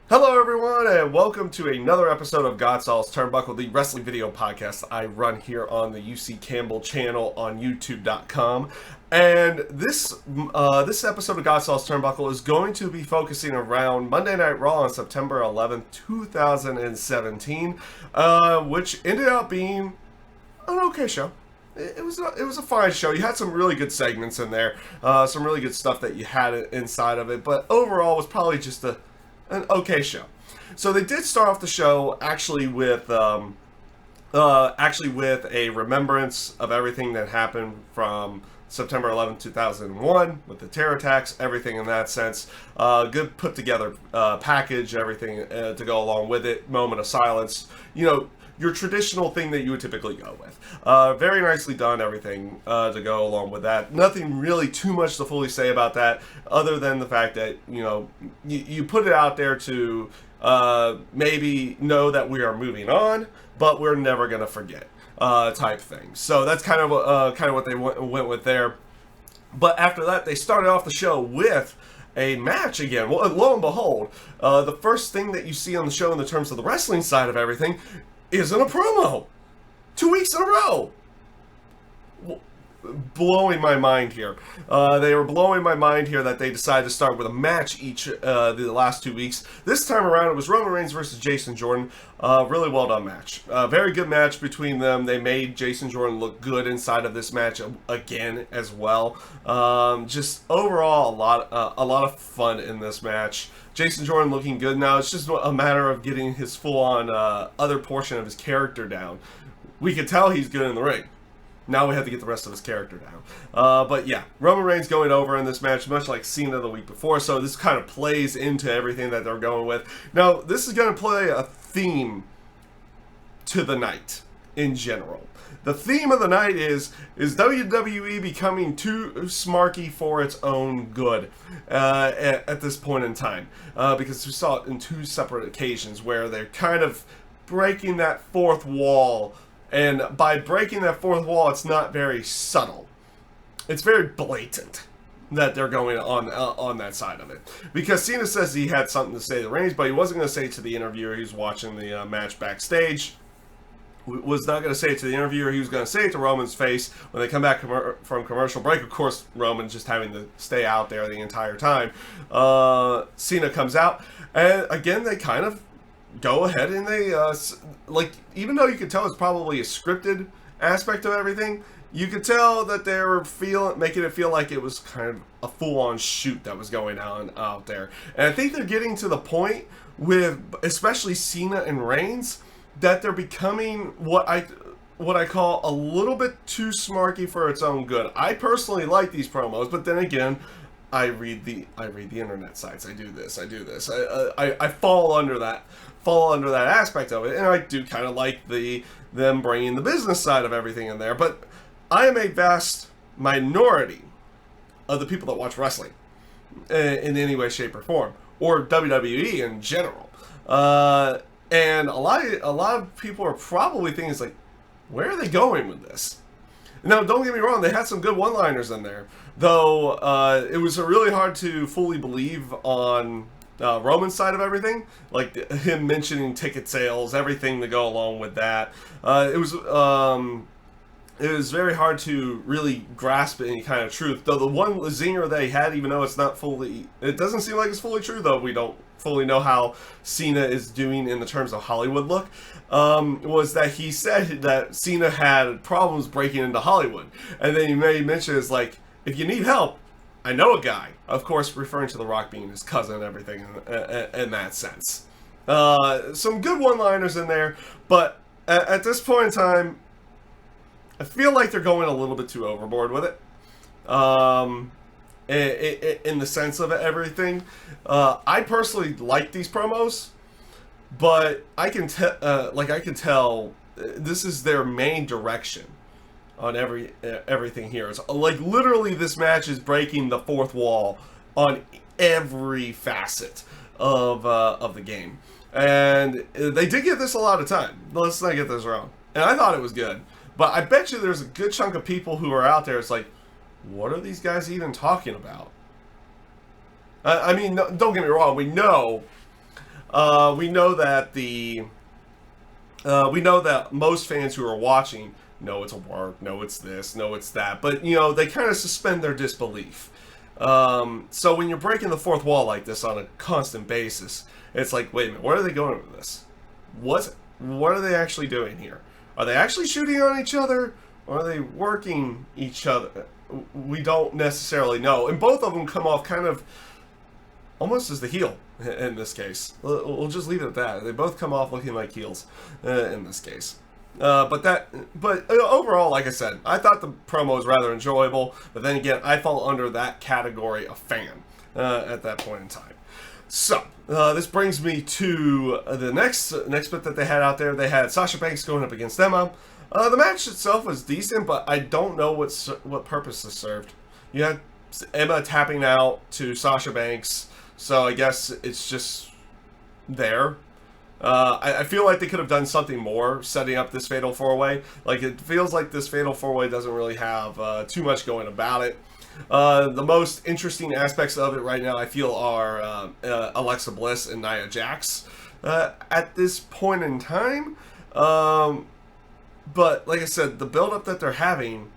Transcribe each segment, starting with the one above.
Hello everyone and welcome to another episode of GodSaw's Turnbuckle, the wrestling video podcast I run here on the UC Campbell channel on youtube.com. And this episode of GodSaw's Turnbuckle is going to be focusing around Monday Night Raw on September 11th, 2017, which ended up being an okay show. It was a fine show. You had some really good segments in there, some really good stuff that you had inside of it, but overall was probably just an okay show. So they did start off the show actually with a remembrance of everything that happened from September 11th, 2001 with the terror attacks, everything in that sense. Good put together package, everything to go along with it. Moment of silence. You know, your traditional thing that you would typically go with. Very nicely done, everything to go along with that. Nothing really too much to fully say about that, other than the fact that, you know, you put it out there to maybe know that we are moving on, but we're never going to forget type thing. So that's kind of what they went with there. But after that, they started off the show with a match again. Well, lo and behold, the first thing that you see on the show in the terms of the wrestling side of everything isn't a promo. 2 weeks in a row. Blowing my mind here. They were blowing my mind here that they decided to start with a match each the last 2 weeks. This time around it was Roman Reigns versus Jason Jordan. Really well done match. Very good match between them. They made Jason Jordan look good inside of this match again as well. Just overall a lot of fun in this match. Jason Jordan looking good now. It's just a matter of getting his full-on other portion of his character down. We could tell he's good in the ring. Now we have to get the rest of his character down. But yeah, Roman Reigns going over in this match, much like Cena the week before, so this kind of plays into everything that they're going with. Now, this is going to play a theme to the night in general. The theme of the night is WWE becoming too smarky for its own good at this point in time. Because we saw it in two separate occasions where they're kind of breaking that fourth wall. And by breaking that fourth wall, it's not very subtle. It's very blatant that they're going on that side of it. Because Cena says he had something to say to Reigns, but he wasn't going to say it to the interviewer. He was watching the match backstage. Was not going to say it to the interviewer. He was going to say it to Roman's face when they come back from commercial break. Of course, Roman just having to stay out there the entire time. Cena comes out, and again, they kind of go ahead and they, even though you could tell it's probably a scripted aspect of everything, you could tell that they were making it feel like it was kind of a full-on shoot that was going on out there. And I think they're getting to the point with, especially Cena and Reigns, that they're becoming what I call a little bit too smarky for its own good. I personally like these promos, but then again, I read the internet sites. I do this. I fall under that aspect of it, and I do kind of like them bringing the business side of everything in there. But I am a vast minority of the people that watch wrestling in any way, shape, or form, or WWE in general. And a lot of people are probably thinking, it's like, where are they going with this? Now, don't get me wrong, they had some good one-liners in there, though it was really hard to fully believe on Roman's side of everything, like him mentioning ticket sales, everything to go along with that. It was very hard to really grasp any kind of truth, though the one zinger they had, even though it doesn't seem like it's fully true, though we don't fully know how Cena is doing in the terms of Hollywood look, was that he said that Cena had problems breaking into Hollywood. And then he made mention, is like, if you need help, I know a guy. Of course, referring to The Rock being his cousin and everything in that sense. Some good one-liners in there, but at this point in time, I feel like they're going a little bit too overboard with it. In the sense of everything. I personally like these promos, but I can tell this is their main direction on everything here. It's like literally this match is breaking the fourth wall on every facet of the game, and they did get this a lot of time. Let's not get this wrong. And I thought it was good, but I bet you there's a good chunk of people who are out there. It's like, what are these guys even talking about? I mean, don't get me wrong. We know we know that we know that most fans who are watching know it's a work, know it's this, know it's that, but you know, they kind of suspend their disbelief. So when you're breaking the fourth wall like this on a constant basis, it's like, wait a minute, where are they going with this? What are they actually doing here? Are they actually shooting on each other, or are they working each other? We don't necessarily know. And both of them come off kind of almost as the heel in this case. We'll just leave it at that. They both come off looking like heels in this case. But overall, like I said, I thought the promo was rather enjoyable. But then again, I fall under that category of fan at that point in time. So this brings me to the next bit that they had out there. They had Sasha Banks going up against Emma. The match itself was decent, but I don't know what purpose this served. You had Emma tapping out to Sasha Banks, so I guess it's just there. I feel like they could have done something more setting up this Fatal 4-Way. Like, it feels like this Fatal 4-Way doesn't really have too much going about it. The most interesting aspects of it right now, I feel, are Alexa Bliss and Nia Jax at this point in time. But like I said, the build-up that they're having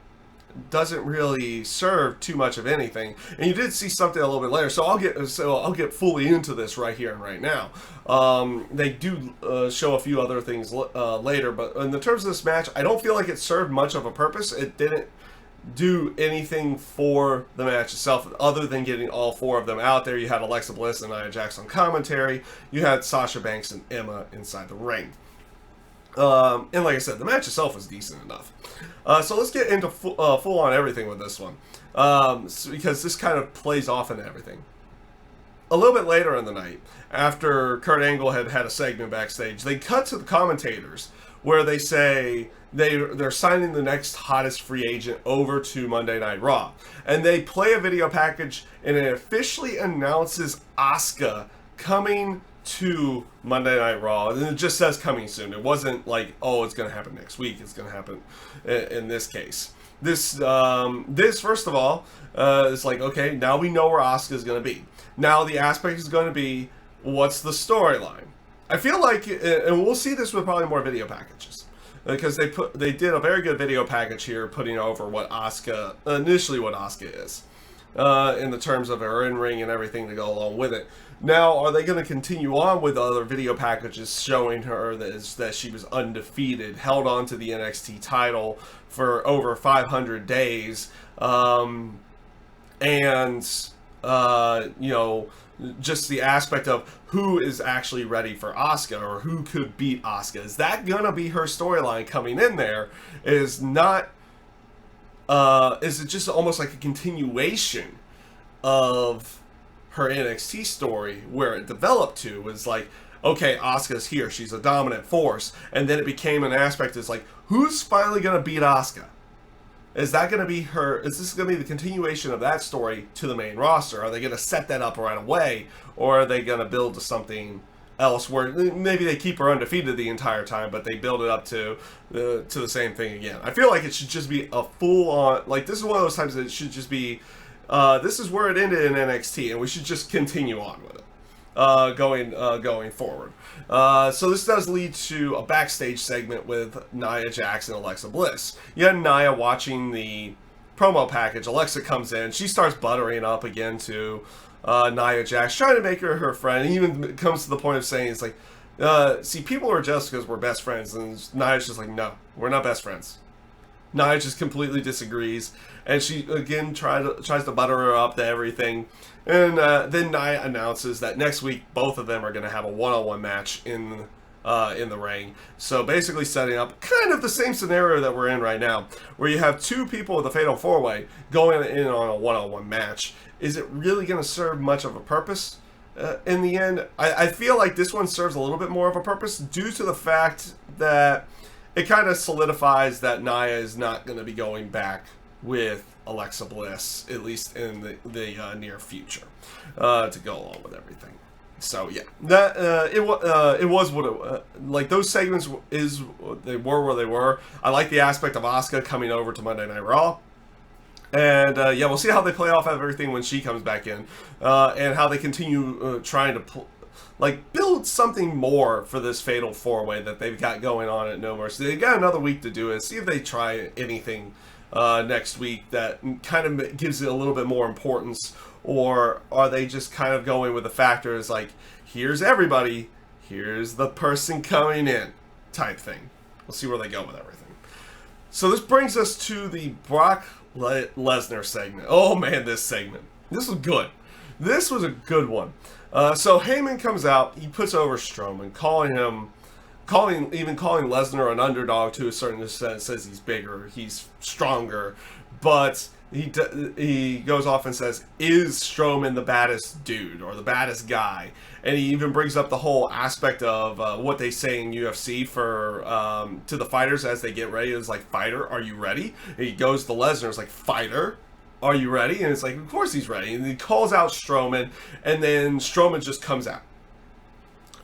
doesn't really serve too much of anything. And you did see something a little bit later, so I'll get fully into this right here and right now. They do show a few other things later, but in the terms of this match, I don't feel like it served much of a purpose. It didn't do anything for the match itself other than getting all four of them out there. You had Alexa Bliss and Nia Jax on commentary. You had Sasha Banks and Emma inside the ring. And like I said, the match itself was decent enough. So let's get into full on everything with this one, because this kind of plays off into everything. A little bit later in the night, after Kurt Angle had a segment backstage, they cut to the commentators where they say they're signing the next hottest free agent over to Monday Night Raw, and they play a video package, and it officially announces Asuka coming to Monday Night Raw, and it just says coming soon. It wasn't like, oh, it's going to happen next week. It's going to happen in this case. This first of all, is like, okay, now we know where Asuka is going to be. Now the aspect is going to be, what's the storyline? I feel like, and we'll see this with probably more video packages, because they did a very good video package here, putting over what Asuka is, in the terms of her in-ring and everything to go along with it. Now, are they going to continue on with other video packages showing her that she was undefeated, held on to the NXT title for over 500 days, you know, just the aspect of who is actually ready for Asuka, or who could beat Asuka? Is that going to be her storyline coming in there? Is it just almost like a continuation of her NXT story, where it developed to was like, okay, Asuka's here, she's a dominant force, and then it became an aspect is like, who's finally going to beat Asuka? Is that going to be her? Is this going to be the continuation of that story to the main roster? Are they going to set that up right away, or are they going to build to something else where maybe they keep her undefeated the entire time, but they build it up to the same thing again? I feel like it should just be a full-on, like, this is one of those times that it should just be, this is where it ended in NXT, and we should just continue on with it, going forward. So this does lead to a backstage segment with Nia Jax and Alexa Bliss. You had Nia watching the promo package. Alexa comes in, she starts buttering up again to Nia Jax, trying to make her friend. And even comes to the point of saying, it's like, see, people are jealous because we're best friends, and Nia's just like, no, we're not best friends. Nia just completely disagrees, and she again tries to butter her up to everything. And then Nia announces that next week both of them are going to have a one-on-one match in the ring. So basically setting up kind of the same scenario that we're in right now, where you have two people with a Fatal 4-Way going in on a one-on-one match. Is it really going to serve much of a purpose? In the end, I feel like this one serves a little bit more of a purpose due to the fact that it kind of solidifies that Nia is not going to be going back with Alexa Bliss, at least in the near future, to go along with everything. So yeah, that it was what it like. Those segments they were where they were. I like the aspect of Asuka coming over to Monday Night Raw. And yeah, we'll see how they play off everything when she comes back in, and how they continue trying to build something more for this Fatal 4-Way that they've got going on at No Mercy. They got another week to do it. See if they try anything next week that kind of gives it a little bit more importance, or are they just kind of going with the factors like, here's everybody, here's the person coming in type thing. We'll see where they go with everything. So this brings us to the Brock Lesnar segment. Oh man, this segment. This was good. This was a good one. So Heyman comes out, he puts over Strowman, calling Lesnar an underdog to a certain extent, says he's bigger, he's stronger, but he goes off and says, is Strowman the baddest dude or the baddest guy? And he even brings up the whole aspect of what they say in UFC for to the fighters as they get ready. It's like, fighter, are you ready? And he goes to Lesnar, it's like, fighter, are you ready? And it's like, of course he's ready. And he calls out Strowman, and then Strowman just comes out.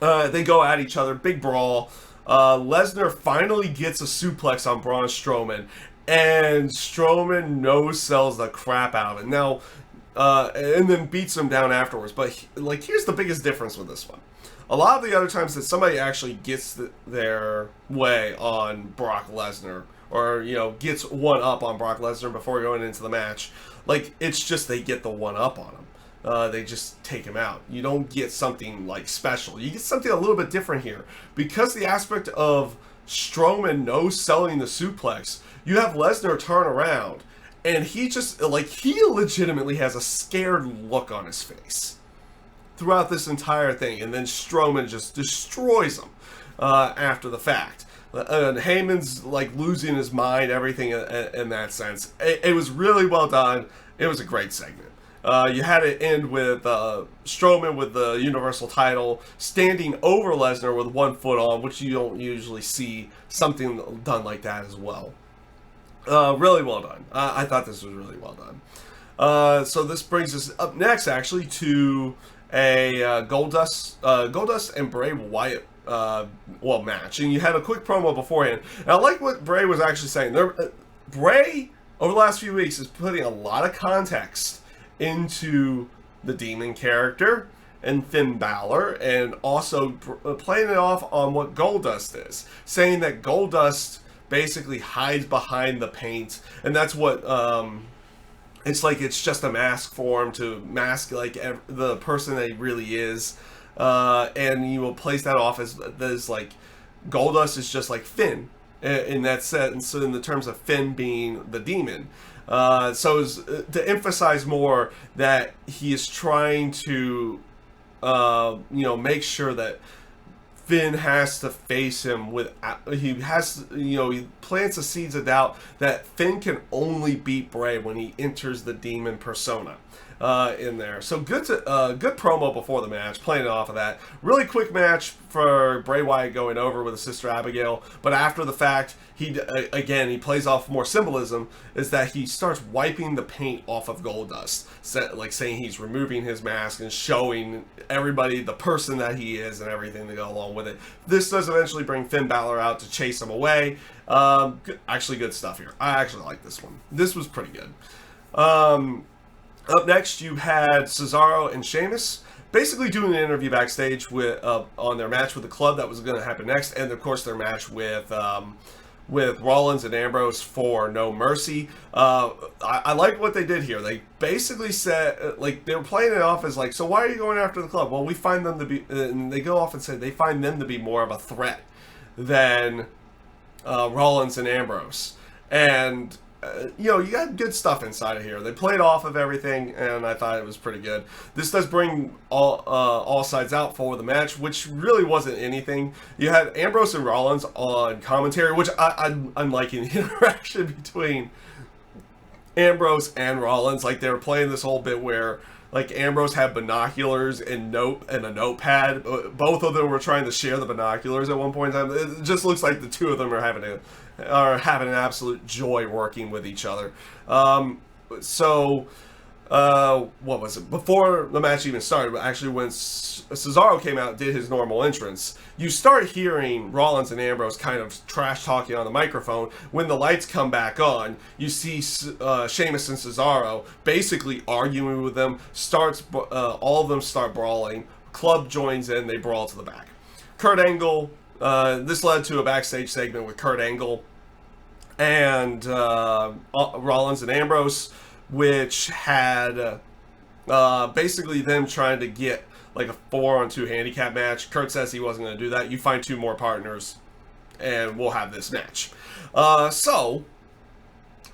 They go at each other, big brawl. Lesnar finally gets a suplex on Braun Strowman, and Strowman no-sells the crap out of it. Now, and then beats him down afterwards. But here's the biggest difference with this one. A lot of the other times that somebody actually gets their way on Brock Lesnar, or gets one up on Brock Lesnar before going into the match, it's just they get the one up on him. They just take him out. You don't get something special. You get something a little bit different here, because the aspect of Strowman no-selling the suplex. You have Lesnar turn around, and he just he legitimately has a scared look on his face throughout this entire thing, and then Strowman just destroys him after the fact. And Heyman's losing his mind, everything in that sense. It was really well done. It was a great segment. You had it end with Strowman with the Universal title standing over Lesnar with one foot on, which you don't usually see something done like that as well. Really well done. I thought this was really well done. So this brings us up next, actually, to a Goldust and Bray Wyatt match. And you had a quick promo beforehand. And I like what Bray was actually saying. Bray, over the last few weeks, is putting a lot of context into the Demon character and Finn Balor, and also playing it off on what Goldust is, saying that Goldust basically hides behind the paint, and that's what it's just a mask for him to mask the person that he really is, and you will place that off as Goldust is just like Finn in that sense, in the terms of Finn being the Demon. So is to emphasize more that he is trying to, make sure that Finn has to face him he plants the seeds of doubt that Finn can only beat Bray when he enters the Demon persona in there. So good promo before the match, playing it off of that. Really quick match for Bray Wyatt going over with his sister Abigail, but after the fact, he plays off more symbolism, is that he starts wiping the paint off of Goldust, saying he's removing his mask and showing everybody the person that he is and everything to go along with it. This does eventually bring Finn Balor out to chase him away. Actually good stuff here. I actually like this one. This was pretty good. Up next, you had Cesaro and Sheamus basically doing an interview backstage on their match with the Club that was going to happen next, and of course their match with Rollins and Ambrose for No Mercy. I like what they did here. They basically said, they were playing it off as so why are you going after the Club? Well, we find them to be, and they go off and say they find them to be more of a threat than Rollins and Ambrose. And you got good stuff inside of here. They played off of everything, and I thought it was pretty good. This does bring all sides out for the match, which really wasn't anything. You had Ambrose and Rollins on commentary, which I'm liking the interaction between Ambrose and Rollins. They were playing this whole bit where Ambrose had binoculars and a notepad. Both of them were trying to share the binoculars at one point in time. It just looks like the two of them are having an absolute joy working with each other. What was it? Before the match even started, actually when Cesaro came out and did his normal entrance, you start hearing Rollins and Ambrose kind of trash talking on the microphone. When the lights come back on, you see Sheamus and Cesaro basically arguing with them. All of them start brawling. club joins in, they brawl to the back. Kurt Angle, this led to a backstage segment with Kurt Angle and Rollins and Ambrose, which had basically them trying to get like a 4-on-2 handicap match. Kurt says he wasn't going to do that. You find 2 more partners and we'll have this match. So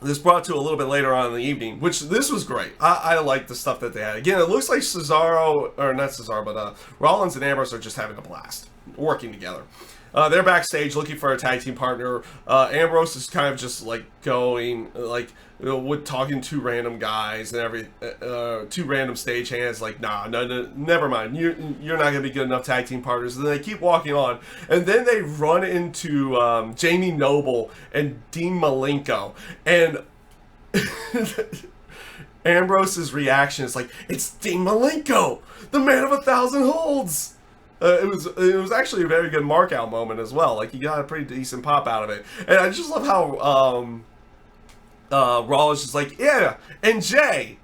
this brought to a little bit later on in the evening, which this was great. I like the stuff that they had. Again, it looks like Cesaro, or not Cesaro, but Rollins and Ambrose are just having a blast working together. They're backstage looking for a tag team partner. Ambrose is kind of just like going, like, with talking to random guys and 2 random stagehands, like, nah, no, never mind. You're not going to be good enough tag team partners. And then they keep walking on. And then they run into Jamie Noble and Dean Malenko. And Ambrose's reaction is like, it's Dean Malenko, the man of 1,000 holds. It was actually a very good mark out moment as well. Like, he got a pretty decent pop out of it. And I just love how Raw is just like, yeah, and Jay,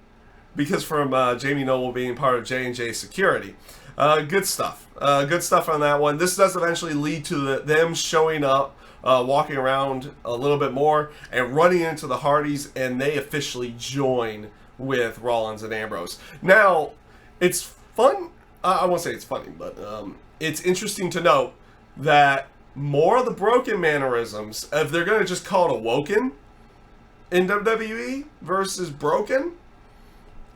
because from Jamie Noble being part of J&J Security. Good stuff. Good stuff on that one. This does eventually lead to them showing up, walking around a little bit more, and running into the Hardys, and they officially join with Rollins and Ambrose. Now, it's fun. I won't say it's funny, but it's interesting to note that more of the broken mannerisms, if they're going to just call it awoken in WWE versus broken,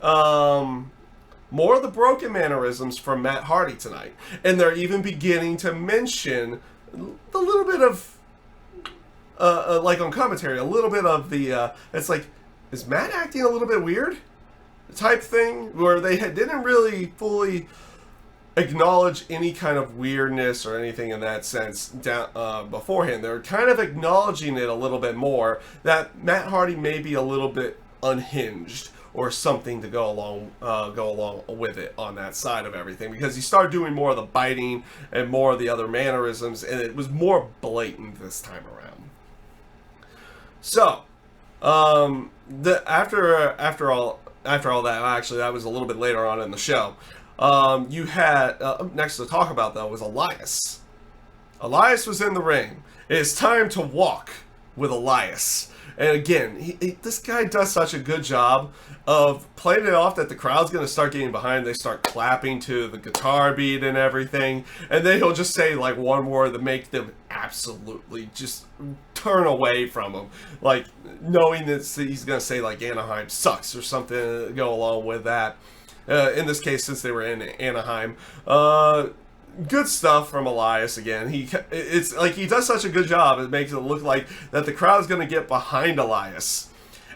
more of the broken mannerisms from Matt Hardy tonight. And they're even beginning to mention a little bit of, like on commentary, a little bit of the, it's like, is Matt acting a little bit weird? Type thing, where they didn't really fully acknowledge any kind of weirdness or anything in that sense down beforehand. They're kind of acknowledging it a little bit more, that Matt Hardy may be a little bit unhinged or something to go along with it on that side of everything, because he started doing more of the biting and more of the other mannerisms, and it was more blatant this time around. So after all that, actually that was a little bit later on in the show. You had, next to talk about though was Elias. Elias was in the ring. It's time to walk with Elias. And again, this guy does such a good job of playing it off that the crowd's going to start getting behind. They start clapping to the guitar beat and everything. And then he'll just say like one word that make them absolutely just turn away from him. Like knowing that he's going to say like Anaheim sucks or something to go along with that. In this case, since they were in Anaheim. Good stuff from Elias again. It's like he does such a good job. It makes it look like that the crowd's going to get behind Elias.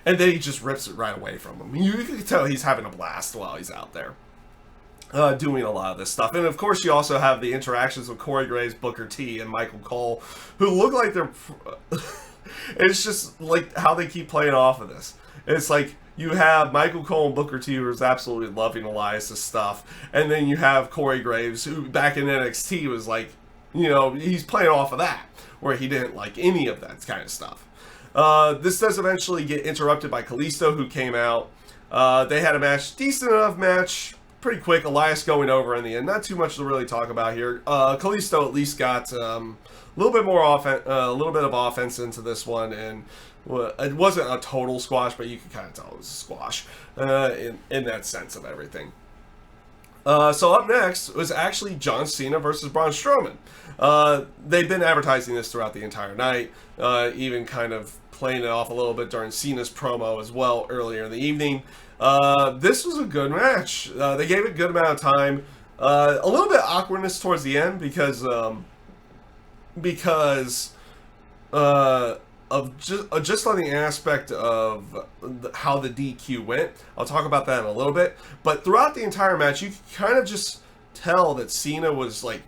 And then he just rips it right away from him. You can tell he's having a blast while he's out there. Doing a lot of this stuff. And of course you also have the interactions with Corey Graves, Booker T, and Michael Cole, who look like they're... It's just like how they keep playing off of this. It's like you have Michael Cole and Booker T, who's absolutely loving Elias' stuff. And then you have Corey Graves, who back in NXT was like, you know, he's playing off of that, where he didn't like any of that kind of stuff. This does eventually get interrupted by Kalisto, who came out. They had a match, decent enough match, pretty quick. Elias going over in the end. Not too much to really talk about here. Kalisto at least got a little bit more a little bit of offense into this one, and it wasn't a total squash, but you could kind of tell it was a squash in that sense of everything. So up next was actually John Cena versus Braun Strowman. They've been advertising this throughout the entire night, even kind of playing it off a little bit during Cena's promo as well earlier in the evening. This was a good match. They gave it a good amount of time. A little bit awkwardness towards the end because of just on the aspect of how the DQ went. I'll talk about that in a little bit. But throughout the entire match, you could kind of just tell that Cena was like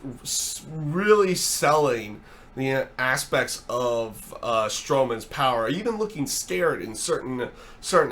really selling the aspects of Strowman's power, even looking scared in certain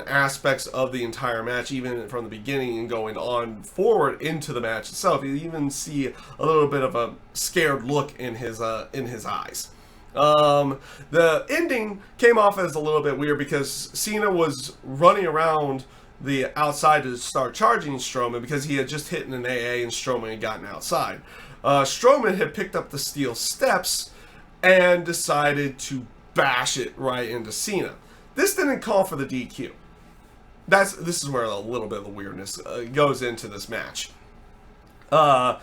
aspects of the entire match, even from the beginning and going on forward into the match itself. You even see a little bit of a scared look in his eyes. The ending came off as a little bit weird because Cena was running around the outside to start charging Strowman because he had just hit an AA and Strowman had gotten outside. Strowman had picked up the steel steps and decided to bash it right into Cena. This didn't call for the DQ. This is where a little bit of the weirdness goes into this match. But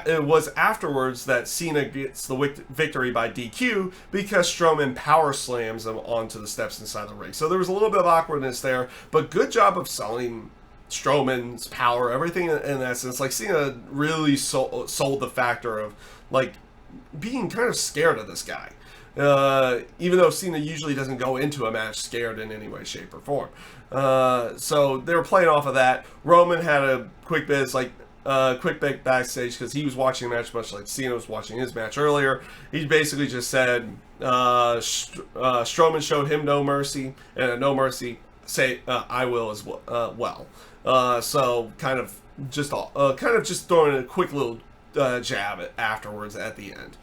it was afterwards that Cena gets the victory by DQ because Strowman power slams him onto the steps inside the ring. So there was a little bit of awkwardness there, but good job of selling Strowman's power, everything in that sense. Like, Cena really sold the factor of, like, being kind of scared of this guy. Even though Cena usually doesn't go into a match scared in any way, shape, or form. So they were playing off of that. Roman had a quick bit, quick bit backstage because he was watching the match much like Cena was watching his match earlier. He basically just said Strowman showed him no mercy, and no mercy, say I will as well. So kind of just throwing a quick little jab afterwards at the end.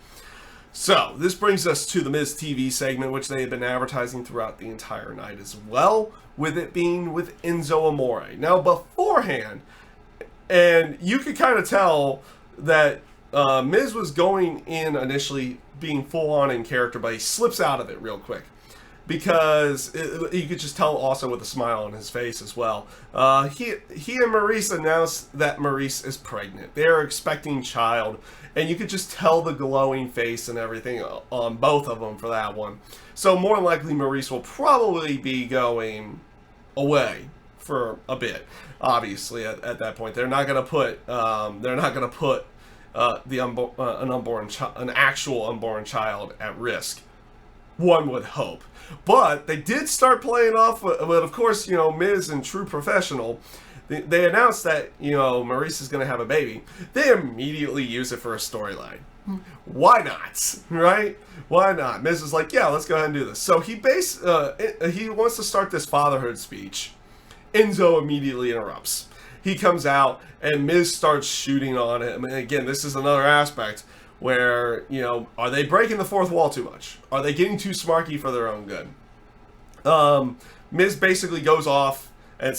So, this brings us to the Miz TV segment, which they had been advertising throughout the entire night as well, with it being with Enzo Amore. Now, beforehand, and you could kind of tell that Miz was going in initially being full-on in character, but he slips out of it real quick. Because you could just tell also with a smile on his face as well. He and Maurice announced that Maurice is pregnant. They're expecting child. And you could just tell the glowing face and everything on both of them for that one. So more than likely Maurice will probably be going away for a bit. Obviously at that point. They're not going to put an actual unborn child at risk. One would hope. But they did start playing off with, of course, you know, Miz and true professional. They announced that, you know, Maurice is going to have a baby. They immediately use it for a storyline. Why not? Right? Why not? Miz is like, yeah, let's go ahead and do this. So he wants to start this fatherhood speech. Enzo immediately interrupts. He comes out and Miz starts shooting on him. And again, this is another aspect where, you know, are they breaking the fourth wall too much? Are they getting too smarky for their own good? Miz basically goes off and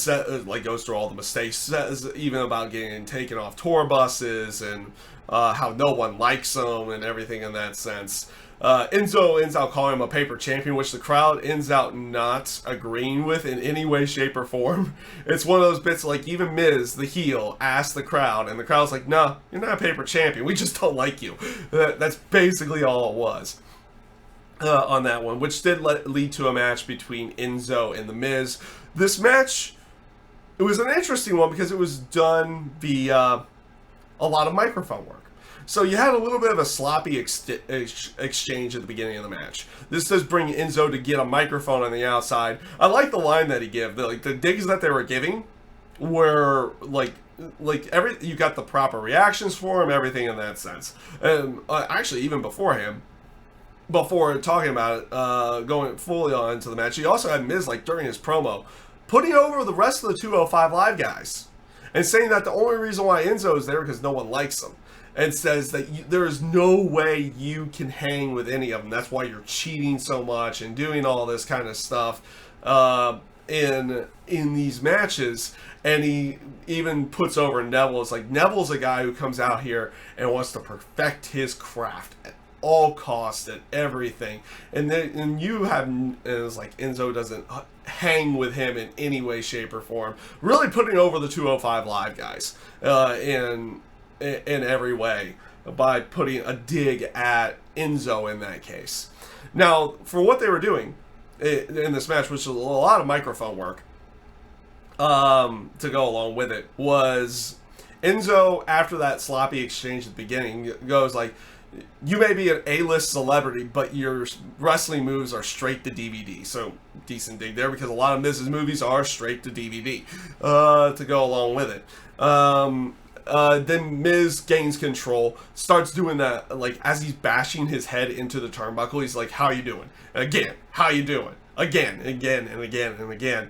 goes through all the mistakes, says even about getting taken off tour buses and how no one likes him and everything in that sense. Enzo ends out calling him a paper champion, which the crowd ends out not agreeing with in any way, shape, or form. It's one of those bits like even Miz, the heel, asked the crowd, and the crowd's like, "No, you're not a paper champion. We just don't like you." That's basically all it was on that one, which did lead to a match between Enzo and the Miz. This match, it was an interesting one because it was done via a lot of microphone work. So you had a little bit of a sloppy exchange at the beginning of the match. This does bring Enzo to get a microphone on the outside. I like the line that he gave. The digs that they were giving were you got the proper reactions for him, everything in that sense. And actually, even beforehand, before talking about it, going fully on into the match, he also had Miz, like, during his promo, putting over the rest of the 205 Live guys and saying that the only reason why Enzo is there because no one likes him, and says that there is no way you can hang with any of them. That's why you're cheating so much and doing all this kind of stuff in these matches. And he even puts over Neville. It's like, Neville's a guy who comes out here and wants to perfect his craft at all costs and everything. And you have, and it's like Enzo doesn't hang with him in any way, shape, or form. Really putting over the 205 Live guys in every way by putting a dig at Enzo in that case. Now, for what they were doing in this match, which was a lot of microphone work to go along with it, was Enzo, after that sloppy exchange at the beginning, goes like, you may be an A-list celebrity, but your wrestling moves are straight to DVD. So, decent dig there, because a lot of Miz's movies are straight to DVD to go along with it. Then Miz gains control, starts doing that, like, as he's bashing his head into the turnbuckle, he's like, how you doing? Again, how you doing? Again, and again, and again, and again.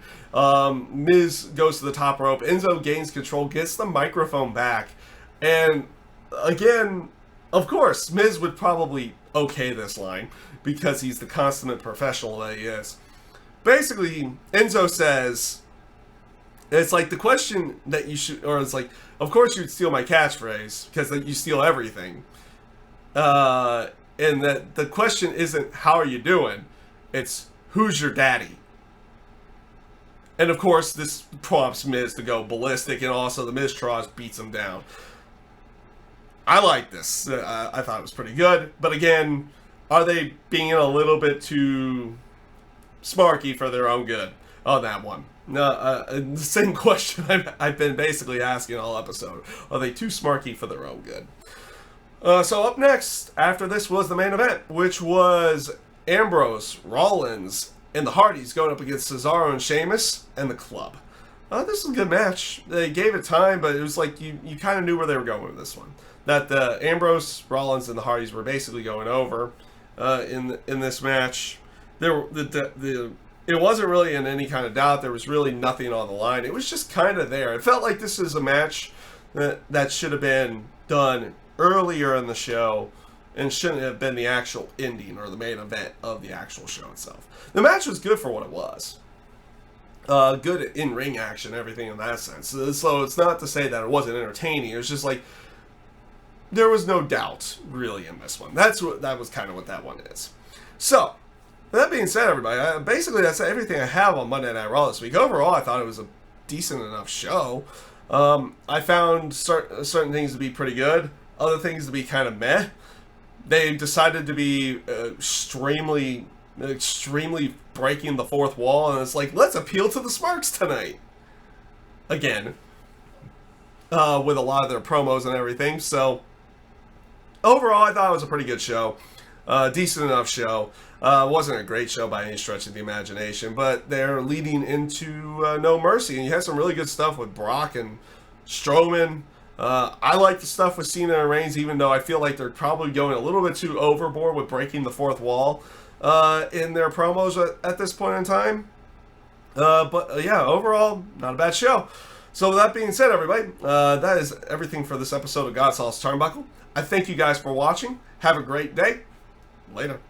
Miz goes to the top rope, Enzo gains control, gets the microphone back, and again, of course, Miz would probably okay this line, because he's the consummate professional that he is. Basically, Enzo says, It's like the question that you should, or it's like, of course you'd steal my catchphrase because you steal everything. And that the question isn't how are you doing, it's who's your daddy. And of course this prompts Miz to go ballistic, and also the Miz beats him down. I like this. I thought it was pretty good, but again, are they being a little bit too smarky for their own good on that one? The same question I've been basically asking all episode. Are they too smarky for their own good? So up next, after this, was the main event, which was Ambrose, Rollins, and the Hardys going up against Cesaro and Sheamus and the Club. This was a good match. They gave it time, but it was like you kind of knew where they were going with this one. That Ambrose, Rollins, and the Hardys were basically going over in this match. It wasn't really in any kind of doubt. There was really nothing on the line. It was just kind of there. It felt like this is a match that should have been done earlier in the show and shouldn't have been the actual ending or the main event of the actual show itself. The match was good for what it was. Good in-ring action, everything in that sense. So it's not to say that it wasn't entertaining. It was just like there was no doubt really in this one. That was kind of what that one is. So, that being said, everybody, basically that's everything I have on Monday Night Raw this week. Overall, I thought it was a decent enough show. I found certain things to be pretty good, other things to be kind of meh. They decided to be extremely breaking the fourth wall, and it's like, let's appeal to the smarks tonight. Again, with a lot of their promos and everything. So, overall, I thought it was a pretty good show. Decent enough show. Wasn't a great show by any stretch of the imagination, but they're leading into No Mercy, and you had some really good stuff with Brock and Strowman. I like the stuff with Cena and Reigns, even though I feel like they're probably going a little bit too overboard with breaking the fourth wall in their promos at this point in time. But yeah, overall, not a bad show. So with that being said, everybody, that is everything for this episode of GodSaw's Turnbuckle. I thank you guys for watching. Have a great day. Later.